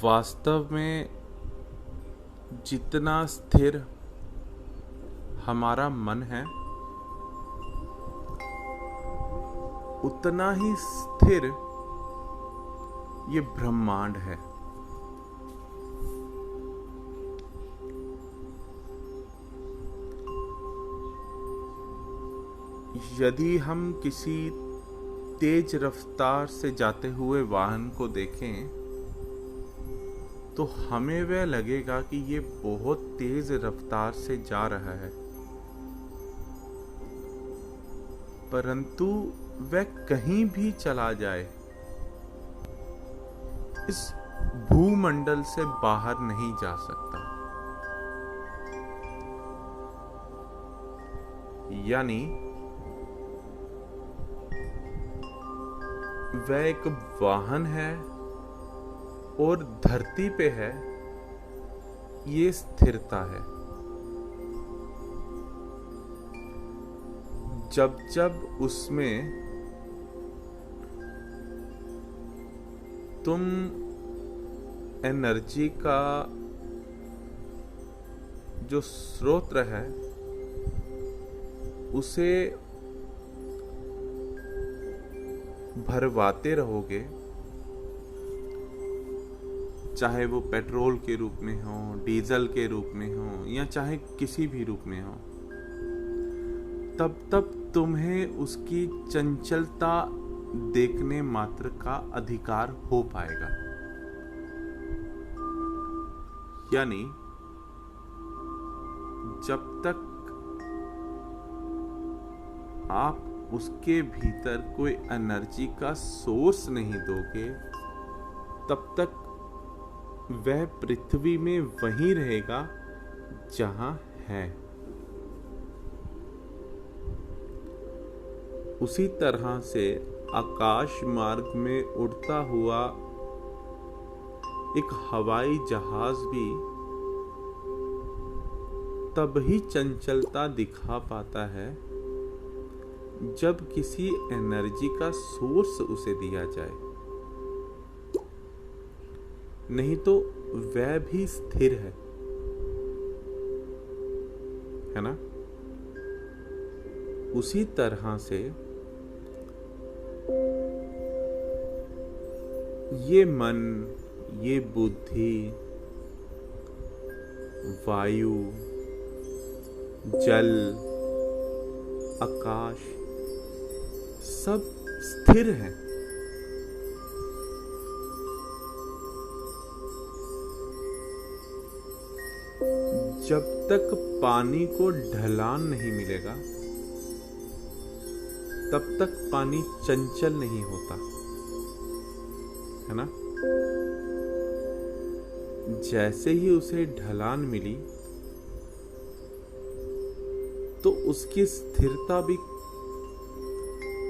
वास्तव में जितना स्थिर हमारा मन है, उतना ही स्थिर ये ब्रह्मांड है। यदि हम किसी तेज रफ्तार से जाते हुए वाहन को देखें तो हमें वह लगेगा कि ये बहुत तेज रफ्तार से जा रहा है, परंतु वह कहीं भी चला जाए इस भूमंडल से बाहर नहीं जा सकता। यानी वह एक वाहन है और धरती पे है, ये स्थिरता है। जब जब उसमें तुम एनर्जी का जो स्रोत है उसे भरवाते रहोगे, चाहे वो पेट्रोल के रूप में हो, डीजल के रूप में हो, या चाहे किसी भी रूप में हो, तब तब तुम्हें उसकी चंचलता देखने मात्र का अधिकार हो पाएगा। यानी जब तक आप उसके भीतर कोई एनर्जी का सोर्स नहीं दोगे, तब तक वह पृथ्वी में वहीं रहेगा जहां है। उसी तरह से आकाश मार्ग में उड़ता हुआ एक हवाई जहाज भी तब ही चंचलता दिखा पाता है जब किसी एनर्जी का सोर्स उसे दिया जाए, नहीं तो वह भी स्थिर है ना। उसी तरह से ये मन, ये बुद्धि, वायु, जल, आकाश सब स्थिर है। जब तक पानी को ढलान नहीं मिलेगा तब तक पानी चंचल नहीं होता, है ना। जैसे ही उसे ढलान मिली तो उसकी स्थिरता भी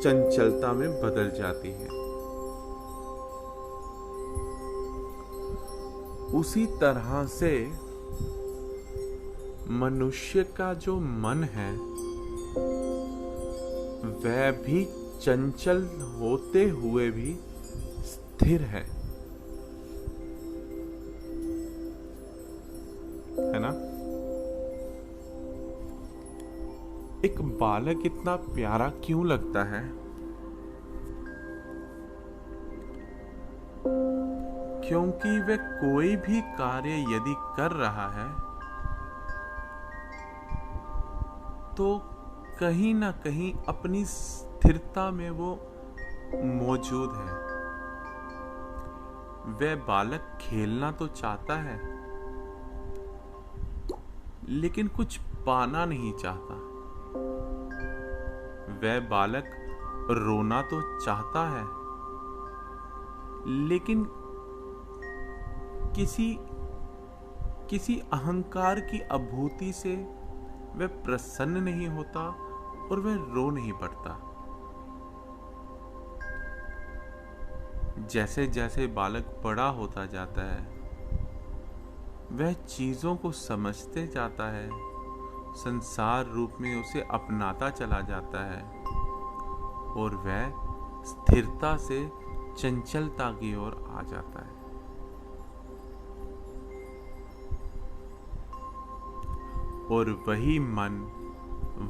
चंचलता में बदल जाती है। उसी तरह से मनुष्य का जो मन है वह भी चंचल होते हुए भी स्थिर है ना। एक बालक इतना प्यारा क्यों लगता है? क्योंकि वह कोई भी कार्य यदि कर रहा है तो कहीं ना कहीं अपनी स्थिरता में वो मौजूद है। वह बालक खेलना तो चाहता है लेकिन कुछ पाना नहीं चाहता। वह बालक रोना तो चाहता है लेकिन किसी अहंकार की अनुभूति से वह प्रसन्न नहीं होता और वह रो नहीं पड़ता। जैसे जैसे बालक बड़ा होता जाता है वह चीजों को समझते जाता है, संसार रूप में उसे अपनाता चला जाता है और वह स्थिरता से चंचलता की ओर आ जाता है। और वही मन,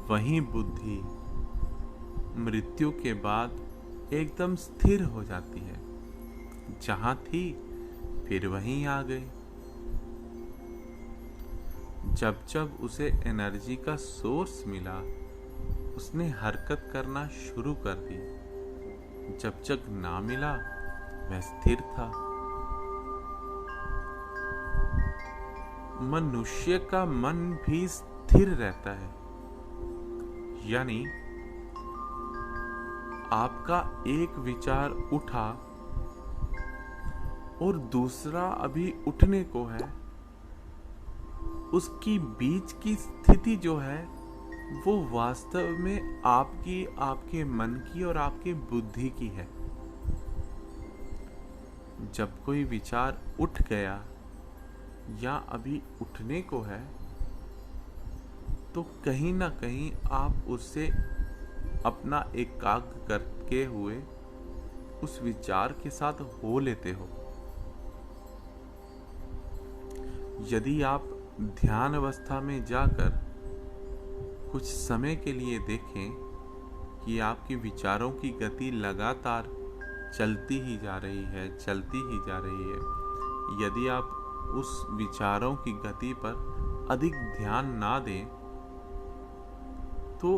वही बुद्धि मृत्यु के बाद एकदम स्थिर हो जाती है। जहां थी फिर वहीं आ गई। जब जब उसे एनर्जी का सोर्स मिला उसने हरकत करना शुरू कर दी। जब जब ना मिला वह स्थिर था। मनुष्य का मन भी स्थिर रहता है, यानी आपका एक विचार उठा और दूसरा अभी उठने को है, उसकी बीच की स्थिति जो है वो वास्तव में आपके मन की और आपके बुद्धि की है। जब कोई विचार उठ गया या अभी उठने को है तो कहीं ना कहीं आप उससे अपना एकाग्र करके हुए उस विचार के साथ हो लेते हो। यदि आप ध्यान अवस्था में जाकर कुछ समय के लिए देखें कि आपके विचारों की गति लगातार चलती ही जा रही है, चलती ही जा रही है। यदि आप उस विचारों की गति पर अधिक ध्यान ना दें तो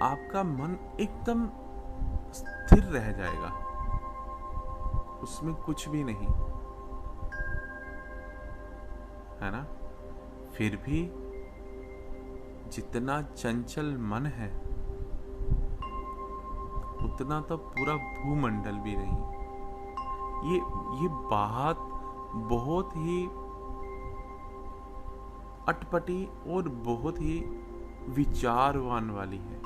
आपका मन एकदम स्थिर रह जाएगा, उसमें कुछ भी नहीं है ना। फिर भी जितना चंचल मन है उतना तो पूरा भूमंडल भी नहीं। ये बात बहुत ही अटपटी और बहुत ही विचारवान वाली है।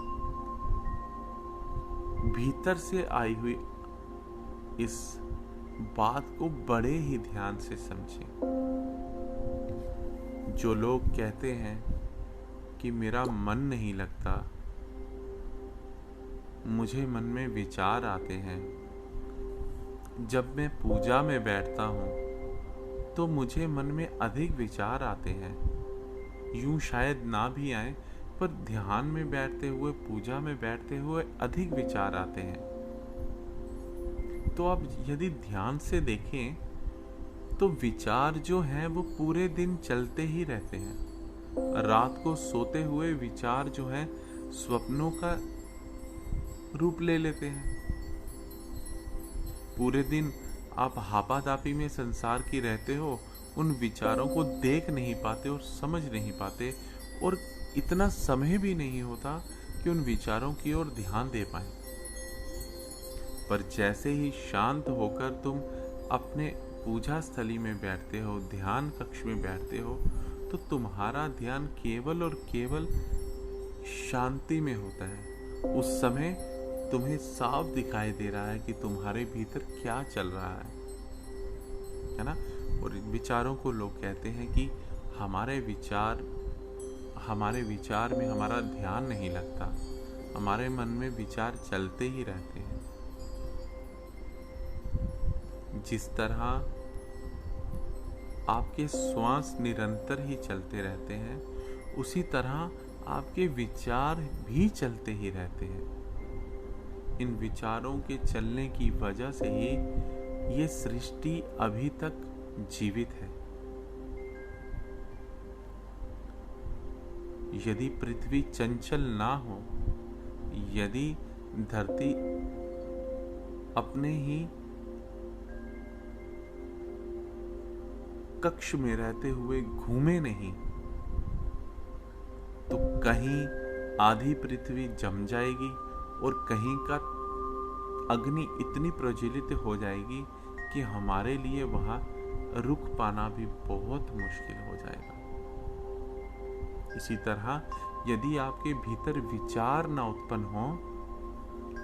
भीतर से आई हुई इस बात को बड़े ही ध्यान से समझें। जो लोग कहते हैं कि मेरा मन नहीं लगता, मुझे मन में विचार आते हैं, जब मैं पूजा में बैठता हूँ तो मुझे मन में अधिक विचार आते हैं। यूं शायद ना भी आए पर ध्यान में बैठते हुए, पूजा में बैठते हुए अधिक विचार आते हैं। तो अब यदि ध्यान से देखें तो विचार जो हैं वो पूरे दिन चलते ही रहते हैं। रात को सोते हुए विचार जो हैं स्वप्नों का रूप ले लेते हैं। पूरे दिन आप हापादापी में संसार की रहते हो, उन विचारों को देख नहीं पाते और समझ नहीं पाते और इतना समय भी नहीं होता कि उन विचारों की ओर ध्यान दे पाए। पर जैसे ही शांत होकर तुम अपने पूजा स्थली में बैठते हो, ध्यान कक्ष में बैठते हो, तो तुम्हारा ध्यान केवल और केवल शांति में होता है। उस समय तुम्हें साफ दिखाई दे रहा है कि तुम्हारे भीतर क्या चल रहा है ना। और इन विचारों को लोग कहते हैं कि हमारे विचार में हमारा ध्यान नहीं लगता, हमारे मन में विचार चलते ही रहते हैं। जिस तरह आपके श्वास निरंतर ही चलते रहते हैं, उसी तरह आपके विचार भी चलते ही रहते हैं। इन विचारों के चलने की वजह से ही ये सृष्टि अभी तक जीवित है। यदि पृथ्वी चंचल ना हो, यदि धरती अपने ही कक्ष में रहते हुए घूमे नहीं, तो कहीं आधी पृथ्वी जम जाएगी और कहीं का अग्नि इतनी प्रज्वलित हो जाएगी कि हमारे लिए वहां रुक पाना भी बहुत मुश्किल हो जाएगा। इसी तरह यदि आपके भीतर विचार ना उत्पन्न हो,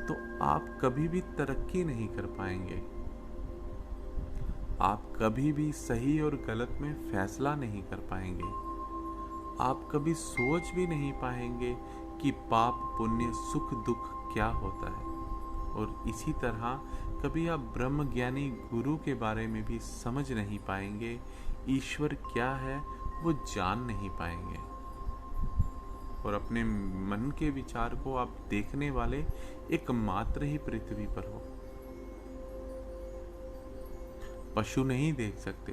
तो आप कभी भी तरक्की नहीं कर पाएंगे। आप कभी भी सही और गलत में फैसला नहीं कर पाएंगे। आप कभी सोच भी नहीं पाएंगे कि पाप पुण्य सुख दुख क्या होता है। और इसी तरह कभी आप ब्रह्म ज्ञानी गुरु के बारे में भी समझ नहीं पाएंगे। ईश्वर क्या है वो जान नहीं पाएंगे। और अपने मन के विचार को आप देखने वाले एकमात्र ही पृथ्वी पर हो। पशु नहीं देख सकते,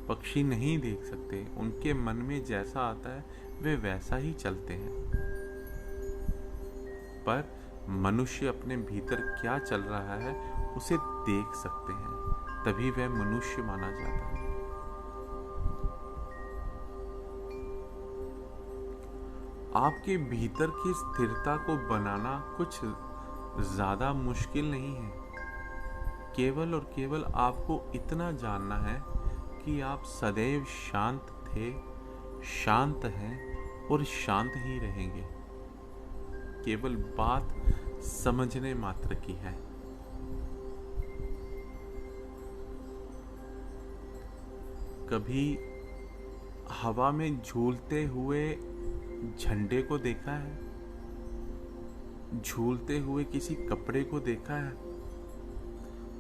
पक्षी नहीं देख सकते। उनके मन में जैसा आता है वे वैसा ही चलते हैं। पर मनुष्य अपने भीतर क्या चल रहा है उसे देख सकते हैं, तभी वह मनुष्य माना जाता है। आपके भीतर की स्थिरता को बनाना कुछ ज्यादा मुश्किल नहीं है। केवल और केवल आपको इतना जानना है कि आप सदैव शांत थे, शांत हैं और शांत ही रहेंगे। केवल बात समझने मात्र की है। कभी हवा में झूलते हुए झंडे को देखा है? झूलते हुए किसी कपड़े को देखा है?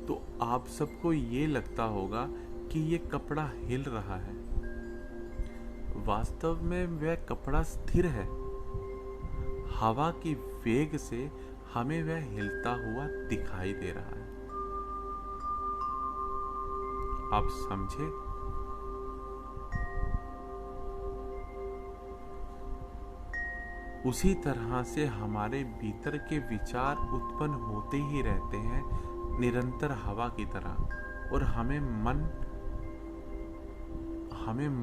तो आप सबको ये लगता होगा कि ये कपड़ा हिल रहा है। वास्तव में वह कपड़ा स्थिर है। हवा की वेग से हमें वह हिलता हुआ दिखाई दे रहा है। आप समझे? उसी तरह से हमारे भीतर के विचार उत्पन्न होते ही रहते हैं, निरंतर हवा की तरह। और हमें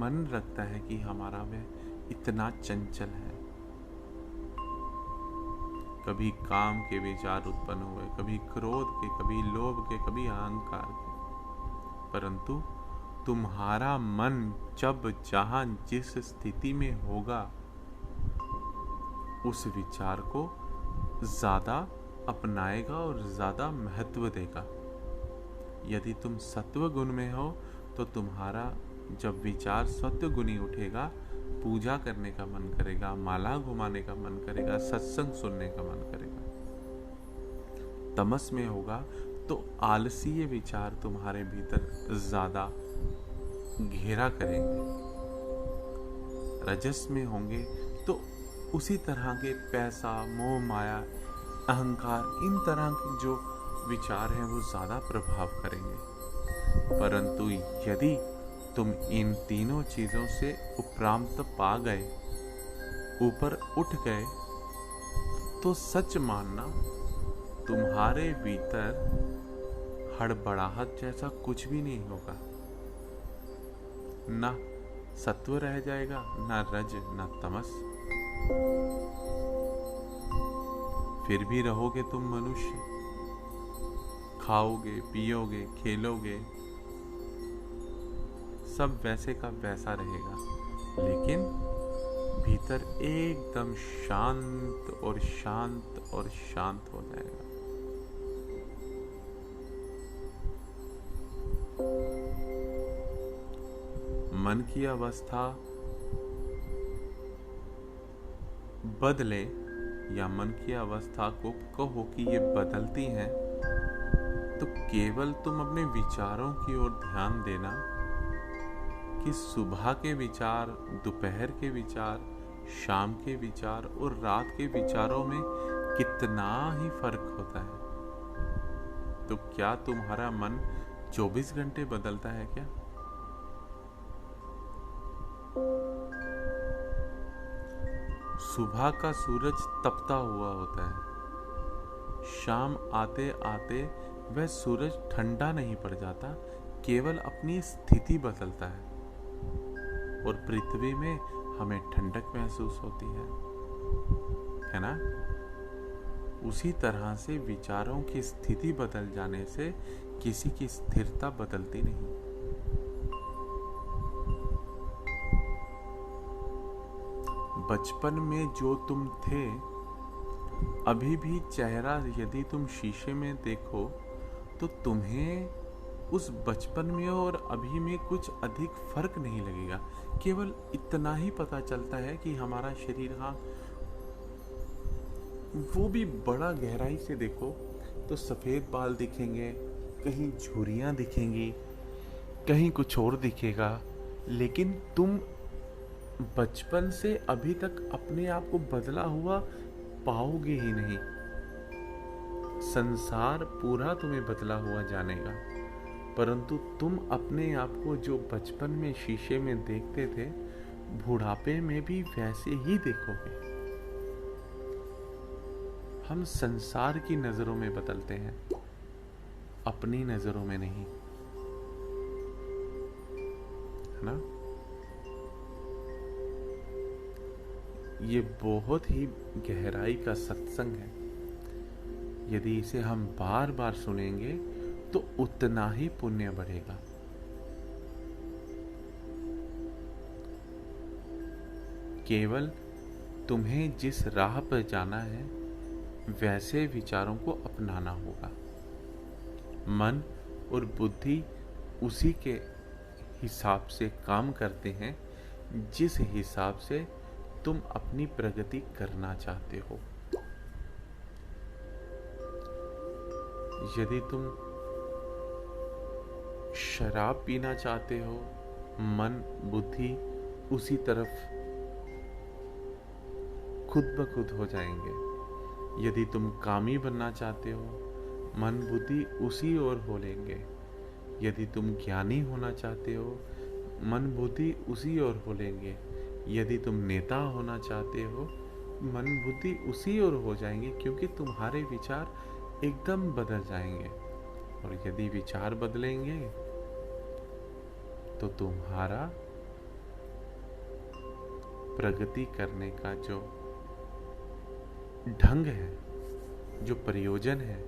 मन रखता है कि हमारा वह इतना चंचल है। कभी काम के विचार उत्पन्न हुए, कभी क्रोध के, कभी लोभ के, कभी अहंकार के। परंतु तुम्हारा मन जब जहां जिस स्थिति में होगा, उस विचार को ज्यादा अपनाएगा और ज्यादा महत्व देगा। यदि तुम सत्व गुण में हो तो तुम्हारा जब विचार सत्व गुणी उठेगा, पूजा करने का मन करेगा, माला घुमाने का मन करेगा, सत्संग सुनने का मन करेगा। तमस में होगा तो आलसीय विचार तुम्हारे भीतर ज्यादा घेरा करेंगे। रजस में होंगे तो उसी तरह के पैसा, मोह माया, अहंकार, इन तरह के जो विचार हैं वो ज्यादा प्रभाव करेंगे। परंतु यदि तुम इन तीनों चीजों से उपरांत पा गए, ऊपर उठ गए, तो सच मानना तुम्हारे भीतर हड़बड़ाहट जैसा कुछ भी नहीं होगा। ना सत्व रह जाएगा, ना रज, ना तमस। फिर भी रहोगे तुम मनुष्य, खाओगे, पियोगे, खेलोगे, सब वैसे का वैसा रहेगा, लेकिन भीतर एकदम शांत और शांत और शांत हो जाएगा। मन की अवस्था बदले या मन की अवस्था को कहो कि ये बदलती हैं, तो केवल तुम अपने विचारों की ओर ध्यान देना कि सुबह के विचार, दोपहर के विचार, शाम के विचार और रात के विचारों में कितना ही फर्क होता है। तो क्या तुम्हारा मन 24 घंटे बदलता है क्या? सुबह का सूरज तपता हुआ होता है, शाम आते आते वह सूरज ठंडा नहीं पड़ जाता, केवल अपनी स्थिति बदलता है और पृथ्वी में हमें ठंडक महसूस होती है ना? उसी तरह से विचारों की स्थिति बदल जाने से किसी की स्थिरता बदलती नहीं। बचपन में जो तुम थे, अभी भी चेहरा यदि तुम शीशे में देखो तो तुम्हें उस बचपन में और अभी में कुछ अधिक फर्क नहीं लगेगा। केवल इतना ही पता चलता है कि हमारा शरीर, हाँ, वो भी बड़ा गहराई से देखो तो सफेद बाल दिखेंगे, कहीं झुर्रियां दिखेंगी, कहीं कुछ और दिखेगा, लेकिन तुम बचपन से अभी तक अपने आप को बदला हुआ पाओगे ही नहीं। संसार पूरा तुम्हें बदला हुआ जानेगा, परंतु तुम अपने आप को जो बचपन में शीशे में देखते थे, बुढ़ापे में भी वैसे ही देखोगे। हम संसार की नजरों में बदलते हैं, अपनी नजरों में नहीं, है ना? ये बहुत ही गहराई का सत्संग है। यदि इसे हम बार बार सुनेंगे तो उतना ही पुण्य बढ़ेगा। केवल तुम्हें जिस राह पर जाना है वैसे विचारों को अपनाना होगा। मन और बुद्धि उसी के हिसाब से काम करते हैं जिस हिसाब से तुम अपनी प्रगति करना चाहते हो। यदि तुम शराब पीना चाहते हो, मन बुद्धि उसी तरफ खुद ब खुद हो जाएंगे। यदि तुम कामी बनना चाहते हो, मन बुद्धि उसी ओर हो लेंगे। यदि तुम ज्ञानी होना चाहते हो, मन बुद्धि उसी ओर हो लेंगे। यदि तुम नेता होना चाहते हो, मन बुद्धि उसी ओर हो जाएंगे, क्योंकि तुम्हारे विचार एकदम बदल जाएंगे। और यदि विचार बदलेंगे तो तुम्हारा प्रगति करने का जो ढंग है, जो प्रयोजन है,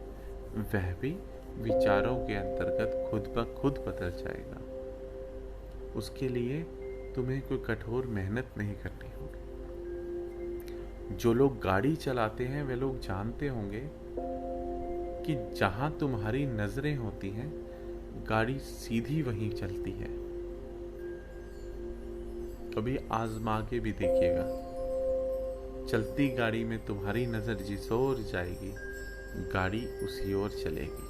वह भी विचारों के अंतर्गत खुद ब खुद बदल जाएगा। उसके लिए तुम्हें कोई कठोर मेहनत नहीं करनी होगी। जो लोग गाड़ी चलाते हैं वे लोग जानते होंगे कि जहां तुम्हारी नजरें होती हैं, गाड़ी सीधी वहीं चलती है। कभी आजमा के भी देखिएगा, चलती गाड़ी में तुम्हारी नजर जिस ओर जाएगी, गाड़ी उसी ओर चलेगी।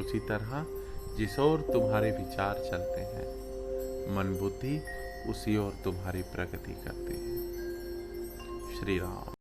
उसी तरह जिस ओर तुम्हारे विचार चलते हैं, मन बुद्धि उसी ओर तुम्हारी प्रगति करते हैं। श्री राम।